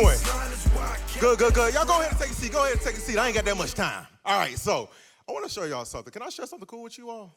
doing? Good, good, good. Y'all go ahead and take a seat. Go ahead and take a seat. I ain't got that much time. All right, so I want to show y'all something. Can I share something cool with you all?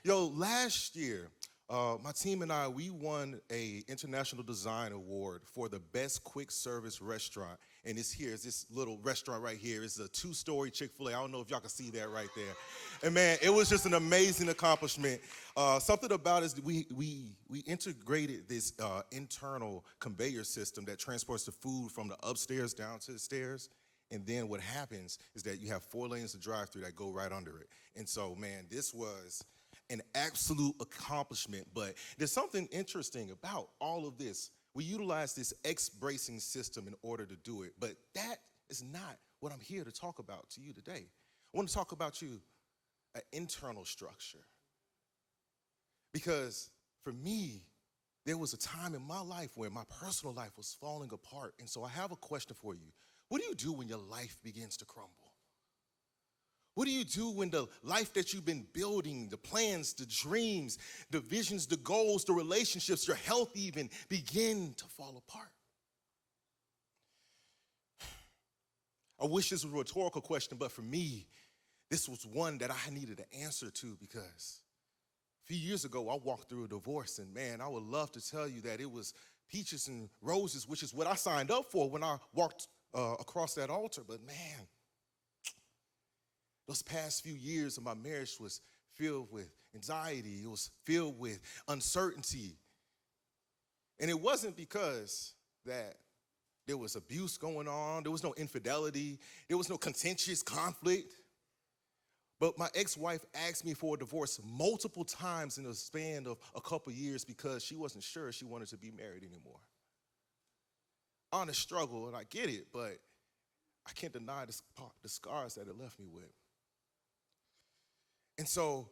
Yo, last year, my team and I, we won a International Design Award for the best quick service restaurant. And it's here, it's this little restaurant right here. It's a 2-story Chick-fil-A. I don't know if y'all can see that right there. And man, it was just an amazing accomplishment. Something about it is we integrated this internal conveyor system that transports the food from the upstairs down to the stairs. And then what happens is that you have 4 lanes of drive-through that go right under it. And so, man, this was an absolute accomplishment, but there's something interesting about all of this. We utilize this X-bracing system in order to do it, but that is not what I'm here to talk about to you today. I want to talk about you an internal structure. Because for me, there was a time in my life where my personal life was falling apart, and so I have a question for you. What do you do when your life begins to crumble? What do you do when the life that you've been building, the plans, the dreams, the visions, the goals, the relationships, your health even, begin to fall apart? I wish this was a rhetorical question, but for me, this was one that I needed an answer to, because a few years ago, I walked through a divorce, and man, I would love to tell you that it was peaches and roses, which is what I signed up for when I walked across that altar, but man, those past few years of my marriage was filled with anxiety. It was filled with uncertainty. And it wasn't because that there was abuse going on. There was no infidelity. There was no contentious conflict. But my ex-wife asked me for a divorce multiple times in the span of a couple years because she wasn't sure she wanted to be married anymore. Honest struggle, and I get it, but I can't deny the scars that it left me with. And so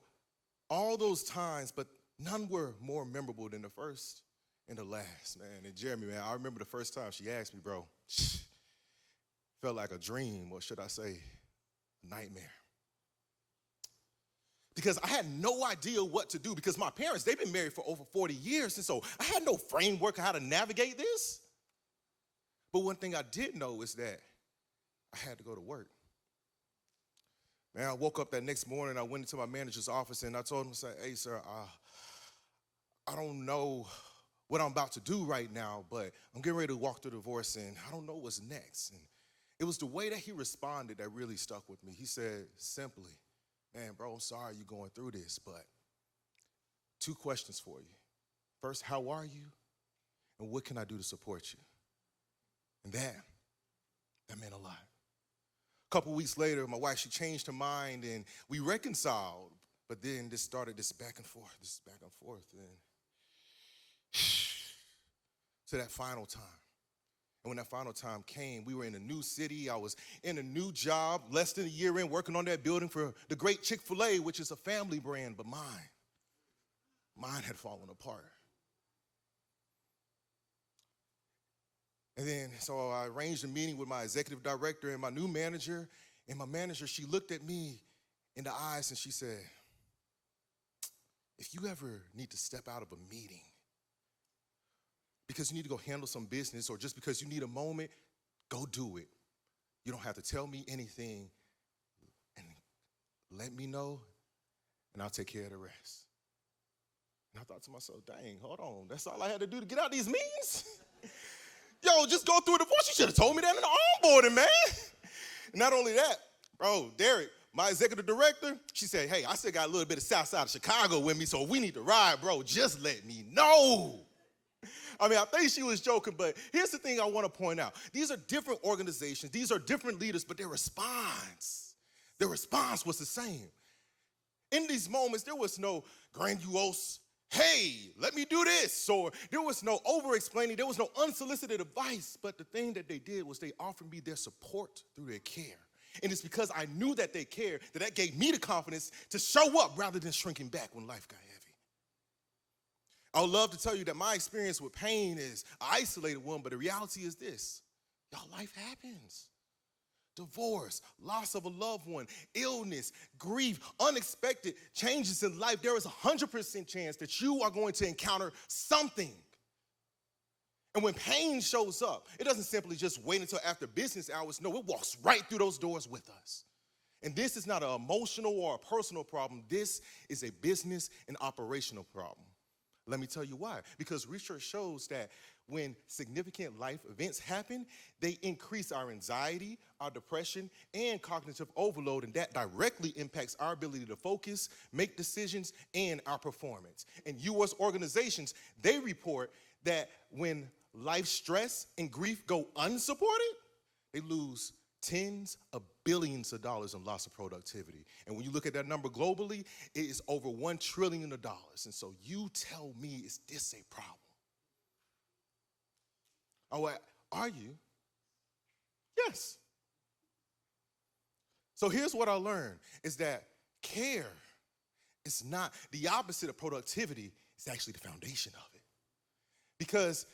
all those times, but none were more memorable than the first and the last, man. And Jeremy, man, I remember the first time she asked me, bro, felt like a dream, or should I say, a nightmare. Because I had no idea what to do, because my parents, they've been married for over 40 years, and so I had no framework of how to navigate this. But one thing I did know is that I had to go to work. Man, I woke up that next morning, I went into my manager's office, and I told him, I said, hey, sir, I don't know what I'm about to do right now, but I'm getting ready to walk through the divorce, and I don't know what's next. And it was the way that he responded that really stuck with me. He said simply, man, bro, I'm sorry you're going through this, but 2 questions for you. First, how are you? And what can I do to support you? And that meant a lot. A couple weeks later, my wife, she changed her mind, and we reconciled. But then this started this back and forth, and to that final time. And when that final time came, we were in a new city. I was in a new job, less than a year in, working on that building for the great Chick-fil-A, which is a family brand, but mine had fallen apart. And then, so I arranged a meeting with my executive director and my new manager. And my manager, she looked at me in the eyes and she said, if you ever need to step out of a meeting because you need to go handle some business, or just because you need a moment, go do it. You don't have to tell me anything, and let me know, and I'll take care of the rest. And I thought to myself, dang, hold on, that's all I had to do to get out of these meetings? Yo, just go through a divorce. You should have told me that in the onboarding, man. Not only that, bro, Derek, my executive director, she said, hey, I still got a little bit of South Side of Chicago with me, so if we need to ride, bro, just let me know. I mean, I think she was joking, but here's the thing I want to point out. These are different organizations. These are different leaders, but their response was the same. In these moments, there was no grandiose, hey, let me do this, or there was no over-explaining, there was no unsolicited advice, but the thing that they did was they offered me their support through their care. And it's because I knew that they cared that gave me the confidence to show up rather than shrinking back when life got heavy. I would love to tell you that my experience with pain is an isolated one, but the reality is this. Y'all, life happens. Divorce, loss of a loved one, illness, grief, unexpected changes in life. There is a 100% chance that you are going to encounter something. And when pain shows up, it doesn't simply just wait until after business hours. No, it walks right through those doors with us. And this is not an emotional or a personal problem. This is a business and operational problem. Let me tell you why. Because research shows that when significant life events happen, they increase our anxiety, our depression, and cognitive overload, and that directly impacts our ability to focus, make decisions, and our performance. And U.S. organizations, they report that when life stress and grief go unsupported, they lose tens of billions of dollars in loss of productivity. And when you look at that number globally, it is over $1 trillion. And so you tell me, is this a problem? Oh, are you? Yes. So here's what I learned, is that care is not the opposite of productivity. It's actually the foundation of it. Because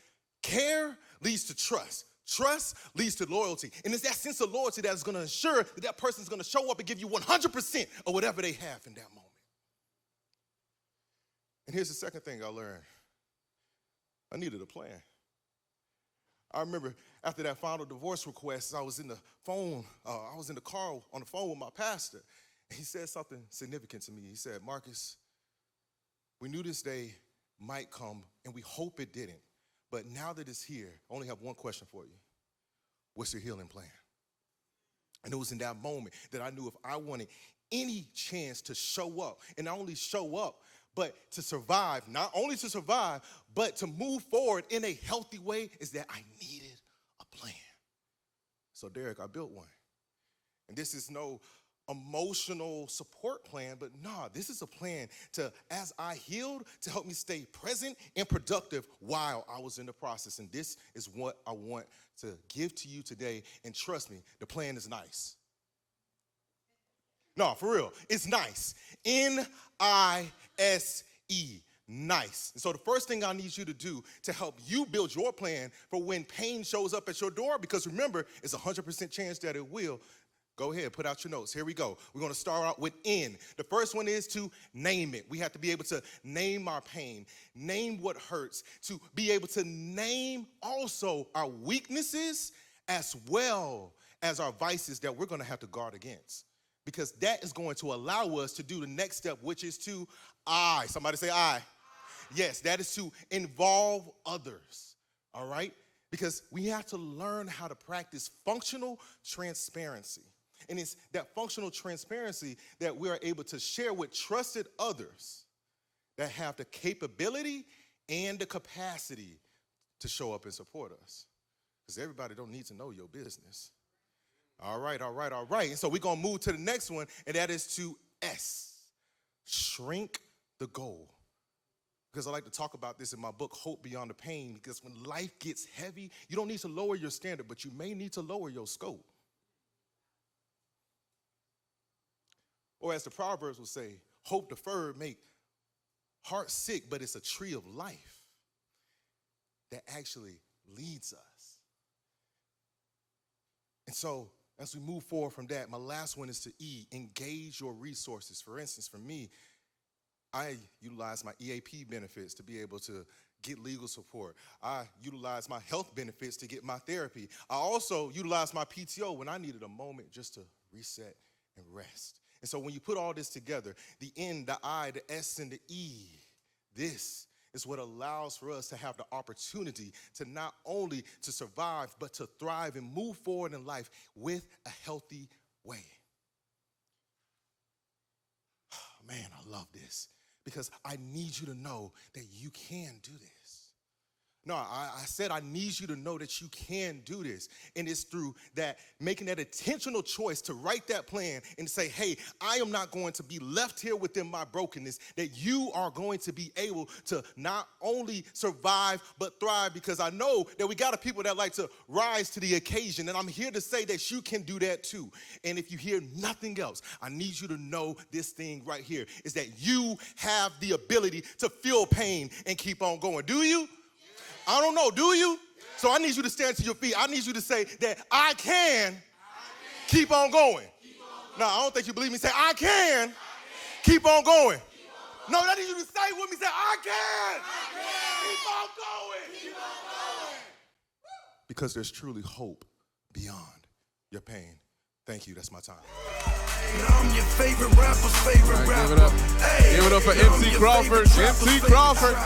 care leads to trust. Trust leads to loyalty. And it's that sense of loyalty that is going to ensure that that person is going to show up and give you 100% of whatever they have in that moment. And here's the second thing I learned. I needed a plan. I remember after that final divorce request, I was in the car on the phone with my pastor. And he said something significant to me. He said, Marcus, we knew this day might come, and we hope it didn't. But now that it's here, I only have one question for you. What's your healing plan? And it was in that moment that I knew if I wanted any chance to show up, and not only show up, but to survive, not only to survive, but to move forward in a healthy way, is that I needed a plan. So Derek, I built one. And this is no emotional support plan, but this is a plan to, as I healed, to help me stay present and productive while I was in the process. And this is what I want to give to you today. And trust me, the plan is nice. No, for real, it's nice. N-I-S-E, nice. And so the first thing I need you to do to help you build your plan for when pain shows up at your door, because remember, it's a 100% chance that it will. Go ahead, put out your notes. Here we go. We're going to start out with N. The first one is to name it. We have to be able to name our pain, name what hurts, to be able to name also our weaknesses as well as our vices that we're going to have to guard against. Because that is going to allow us to do the next step, which is to I. Somebody say I. Yes, that is to involve others, all right? Because we have to learn how to practice functional transparency. And it's that functional transparency that we are able to share with trusted others that have the capability and the capacity to show up and support us. Because everybody don't need to know your business. All right. And so we're going to move to the next one, and that is to S, shrink the goal. Because I like to talk about this in my book, Hope Beyond the Pain, because when life gets heavy, you don't need to lower your standard, but you may need to lower your scope. Or as the Proverbs will say, hope deferred make heart sick, but it's a tree of life that actually leads us. And so as we move forward from that, my last one is to E, engage your resources. For instance, for me, I utilize my EAP benefits to be able to get legal support. I utilize my health benefits to get my therapy. I also utilize my PTO when I needed a moment just to reset and rest. And so when you put all this together, the N, the I, the S, and the E, this is what allows for us to have the opportunity to not only to survive, but to thrive and move forward in life with a healthy way. Oh, man, I love this because I need you to know that you can do this. No, I said I need you to know that you can do this. And it's through that, making that intentional choice to write that plan and say, hey, I am not going to be left here within my brokenness, that you are going to be able to not only survive, but thrive, because I know that we got a people that like to rise to the occasion. And I'm here to say that you can do that too. And if you hear nothing else, I need you to know this thing right here is that you have the ability to feel pain and keep on going. Do you? I don't know, do you? So I need you to stand to your feet. I need you to say that I can keep on going. Now, I don't think you believe me. Say, I can keep on going. No, I need you to say with me. Say, I can. Keep on going. Because there's truly hope beyond your pain. Thank you. That's my time. I'm your favorite rapper's favorite rapper. Give it up for MC Crawford. MC Crawford.